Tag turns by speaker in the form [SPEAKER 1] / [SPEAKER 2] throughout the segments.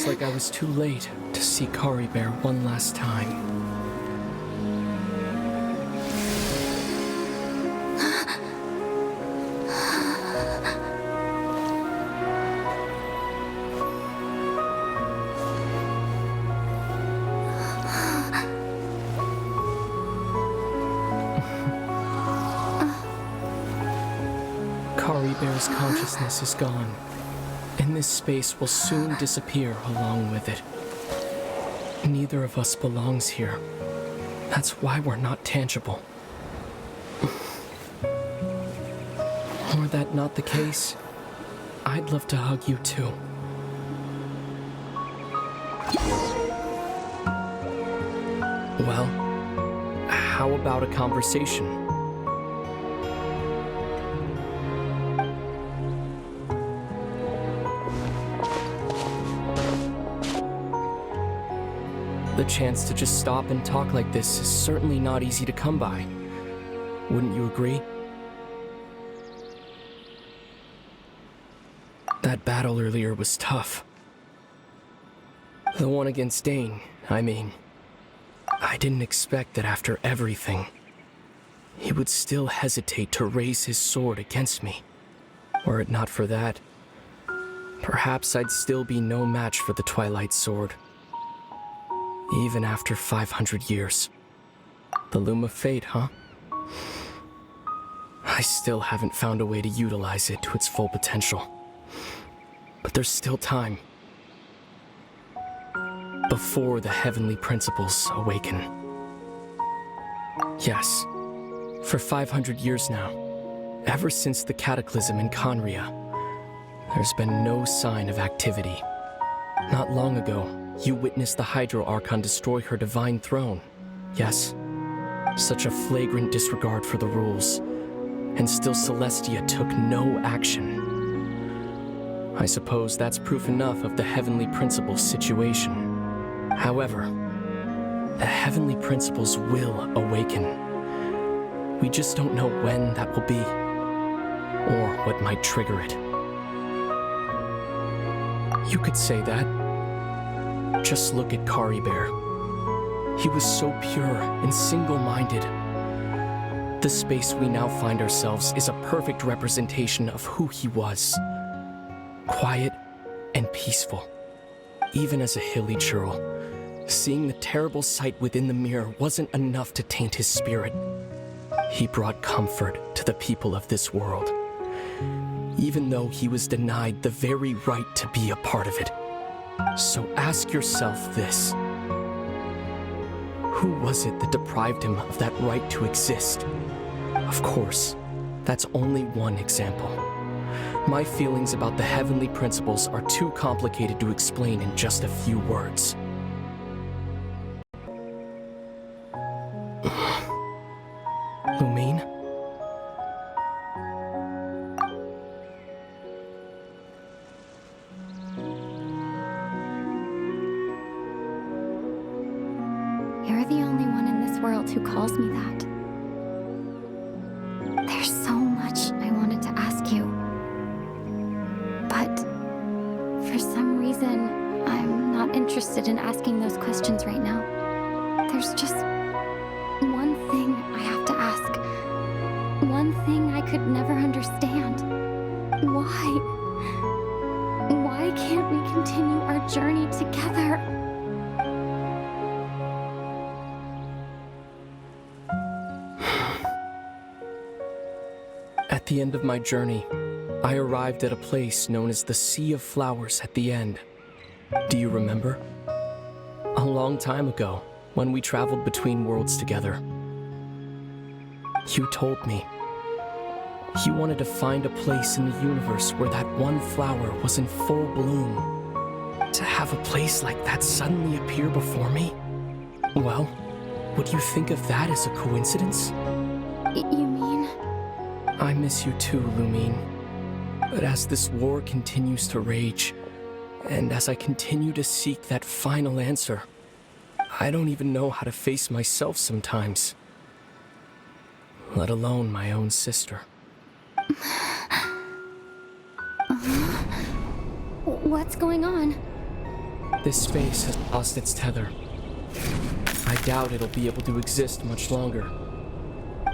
[SPEAKER 1] Looks like I was too late to see Kari Bear one last time. Kari Bear's consciousness is gone, and this space will soon disappear along with it. Neither of us belongs here. That's why we're not tangible. Were that not the case, I'd love to hug you too. Well, how about a conversation? The chance to just stop and talk like this is certainly not easy to come by. Wouldn't you agree? That battle earlier was tough. The one against Dane, I mean. I didn't expect that after everything, he would still hesitate to raise his sword against me. Were it not for that, perhaps I'd still be no match for the Twilight Sword. Even after 500 years. The Loom of Fate, huh? I still haven't found a way to utilize it to its full potential. But there's still time. Before the heavenly principles awaken. Yes, for 500 years now, ever since the cataclysm in Conria, there's been no sign of activity. Not long ago, you witnessed the Hydro Archon destroy her divine throne. Yes, such a flagrant disregard for the rules, and still Celestia took no action. I suppose that's proof enough of the Heavenly Principles situation. However, the Heavenly Principles will awaken. We just don't know when that will be, or what might trigger it. You could say that. Just look at Kari Bear. He was so pure and single-minded. The space we now find ourselves is a perfect representation of who he was. Quiet and peaceful. Even as a hilly churl, seeing the terrible sight within the mirror wasn't enough to taint his spirit. He brought comfort to the people of this world, even though he was denied the very right to be a part of it. So ask yourself this. Who was it that deprived him of that right to exist? Of course, that's only one example. My feelings about the heavenly principles are too complicated to explain in just a few words. Lumine?
[SPEAKER 2] You're the only one in this world who calls me that. There's so much I wanted to ask you. But for some reason, I'm not interested in asking those questions right now. There's just one thing I have to ask. One thing I could never understand. Why? Why can't we continue our journey together?
[SPEAKER 1] At the end of my journey, I arrived at a place known as the Sea of Flowers at the end. Do you remember? A long time ago, when we traveled between worlds together. You told me you wanted to find a place in the universe where that one flower was in full bloom. To have a place like that suddenly appear before me? Well, would you think of that as a coincidence?
[SPEAKER 2] You mean?
[SPEAKER 1] I miss you too, Lumine. But as this war continues to rage, and as I continue to seek that final answer, I don't even know how to face myself sometimes. Let alone my own sister.
[SPEAKER 2] What's going on?
[SPEAKER 1] This space has lost its tether. I doubt it'll be able to exist much longer.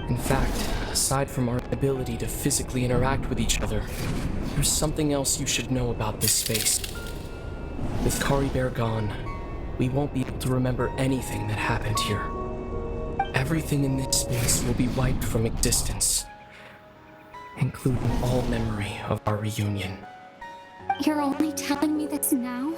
[SPEAKER 1] In fact, aside from our ability to physically interact with each other, there's something else you should know about this space. With Kari Bear gone, we won't be able to remember anything that happened here. Everything in this space will be wiped from existence, including all memory of our reunion.
[SPEAKER 2] You're only telling me this now?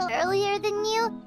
[SPEAKER 3] Earlier than you?